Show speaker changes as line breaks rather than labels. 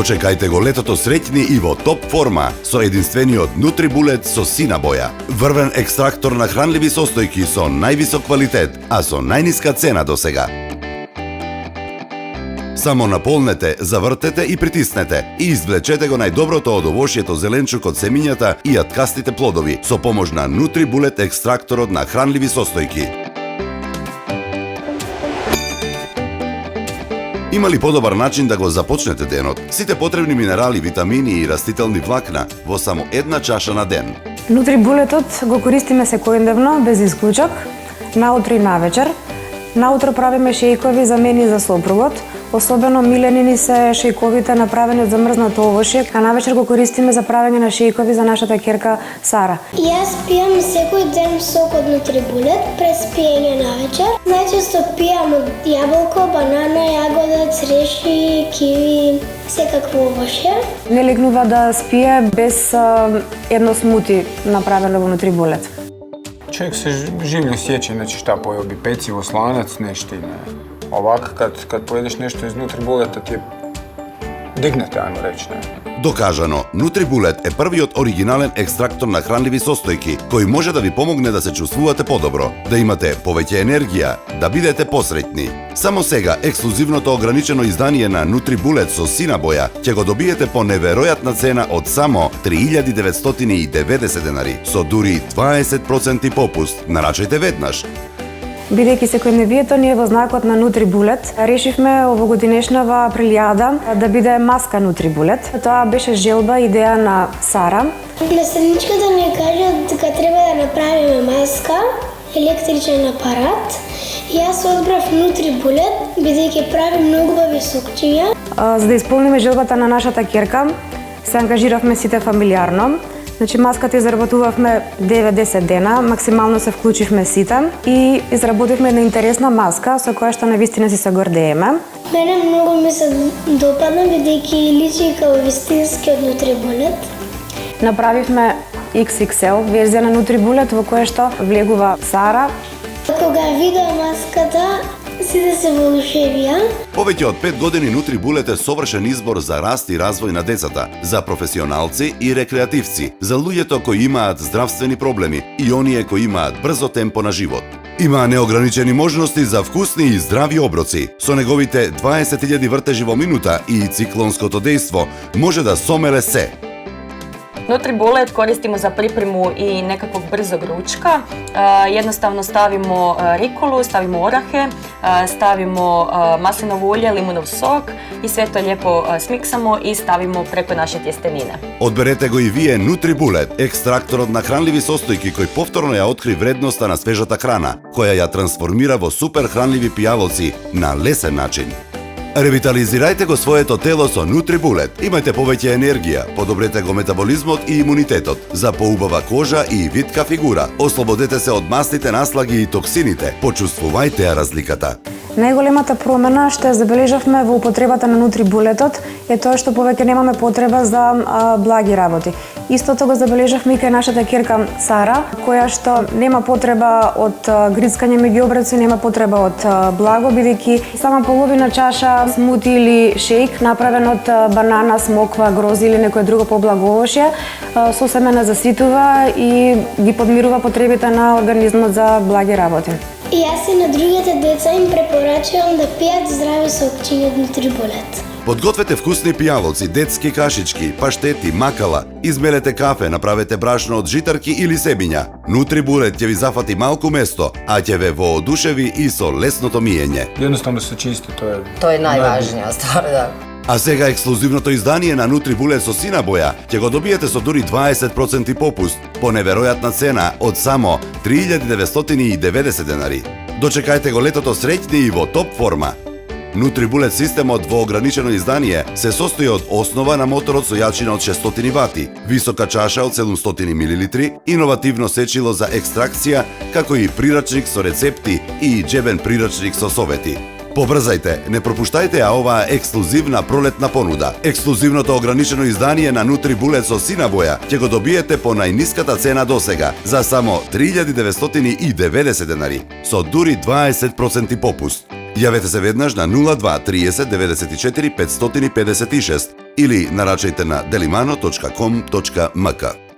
Дочекајте го летото среќни и во топ форма со единствениот Nutribullet со сина боја. Врвен екстрактор на хранливи состојки со највисок квалитет, а со најниска цена до сега. Само наполнете, завртете и притиснете и извлечете го најдоброто од овошјето зеленчук од семињата и јаткастите плодови со помош на Nutribullet екстракторот на хранливи состојки. Има ли подобар начин да го започнете денот? Сите потребни минерали, витамини и растителни влакна во само една чаша на ден.
Nutribulletот го користиме секојдневно, без исклучок, наутро и навечер. Наутро правиме шејкови за мене и за сопругот. Особено милени ни се шејковите направени од замрзнато овошје, а навечер го користиме за правење на шејкови за нашата керка Сара.
Јас пијам секој ден сок од Nutribullet през пиење навечер. Најчесто пијам од јаболко, банана, јагода, цреши, киви, секакво овошје.
Не легнува да спие без едно смути направено во Nutribullet.
Човек се живлje сjeća, znači šta pojeo bi pecivo, slanac, nešto ne. Ovako kad pojedeš nešto iz Nutribulleta ti je dignete, ajmo reći, ne.
Докажано, Nutribullet е првиот оригинален екстрактор на хранливи состојки, кој може да ви помогне да се чувствувате подобро, да имате повеќе енергија, да бидете посреќни. Само сега, ексклузивното ограничено издание на Nutribullet со сина боја ќе го добиете по неверојатна цена од само 3990 денари, со дури 20% попуст. Нарачајте веднаш.
Бидејќи секојдневието ни е во знакот на Nutribullet, решивме овогодинешнава априлијада да биде маска Nutribullet. Тоа беше желба, идеја на Сара.
Наставничката ни кажа дека треба да направиме маска, електричен апарат. Јас одбрав Nutribullet, бидејќи прави многу убави сокчиња.
За да исполниме желбата на нашата керка, се ангажиравме сите фамилиарно. Значи, маската изработувавме 9-10 дена, максимално се вклучивме сите и изработивме една интересна маска со која што навистина си се гордееме.
Мене многу ми се допадна, бидејќи личи као вистинскиот Nutribullet.
Направивме XXL верзија на Nutribullet во која што влегува Сара.
Кога видеа маската, сите се воодушевија.
Повеќе од 5 години Nutribullet е совршен избор за раст и развој на децата, за професионалци и рекреативци, за луѓето кои имаат здравствени проблеми и оние кои имаат брзо темпо на живот. Има неограничени можности за вкусни и здрави оброци. Со неговите 20.000 вртежи во минута и циклонското дејство може да сомеле се.
Nutribullet koristimo za pripremu i nekakvog brzog ručka. Jednostavno stavimo rikulu, stavimo orahe, stavimo maslinovo ulje, limunov sok i sve to lijepo smiksamo i stavimo preko naše tjestenine.
Одберете го и вие Nutribullet, екстракторот на хранливи состојки кој повторно ја откри вредноста на свежата храна, која ја трансформира во супер хранливи пијалоци на лесен начин. Ревитализирајте го своето тело со Nutribullet. Имајте повеќе енергија, подобрете го метаболизмот и имунитетот, за поубава кожа и витка фигура. Ослободете се од мастите наслаги и токсините. Почувствувајте ја разликата.
Најголемата промена што ја забележавме во употребата на Nutribulletот е тоа што повеќе немаме потреба за благи работи. Истото го забележавме и кај нашата керка Сара, која што нема потреба од грицкање меѓу обреци, нема потреба од благо, бидејќи сама половина чаша смути или шејк направен од банана, смоква, грози или некое друго поблаго овошје сосема не заситува и ги подмирува потребите на организмот за благи работи.
И јас и на другите деца им препорачувам да пијат здрави сокчиња од Nutribullet.
Подгответе вкусни пијалоци, детски кашички, паштети, макала, измелете кафе, направете брашно од житарки или себиња. Nutribullet ќе ви зафати малку место, а ќе ве воодушеви и со лесното миење.
Jednostavno se čisti, to je...
To je najvažnija stvar, da.
А сега ексклузивното издание на Nutribullet со сина боја ќе го добиете со дури 20% попуст по неверојатна цена од само 3990 денари. Дочекајте го летото среќни и во топ форма. Nutribullet системот во ограничено издание се состои од основа на моторот со јачина од 600 вати, висока чаша од 700 мл, иновативно сечило за екстракција, како и прирачник со рецепти и џебен прирачник со совети. Побрзајте, не пропуштајте оваа ексклузивна пролетна понуда. Ексклузивното ограничено издание на Nutribullet со сина боја ќе го добиете по најниската цена досега, за само 3990 денари, со дури 20% попуст. Јавете се веднаш на 02 30 94 556 или нарачајте на delimano.com.mk.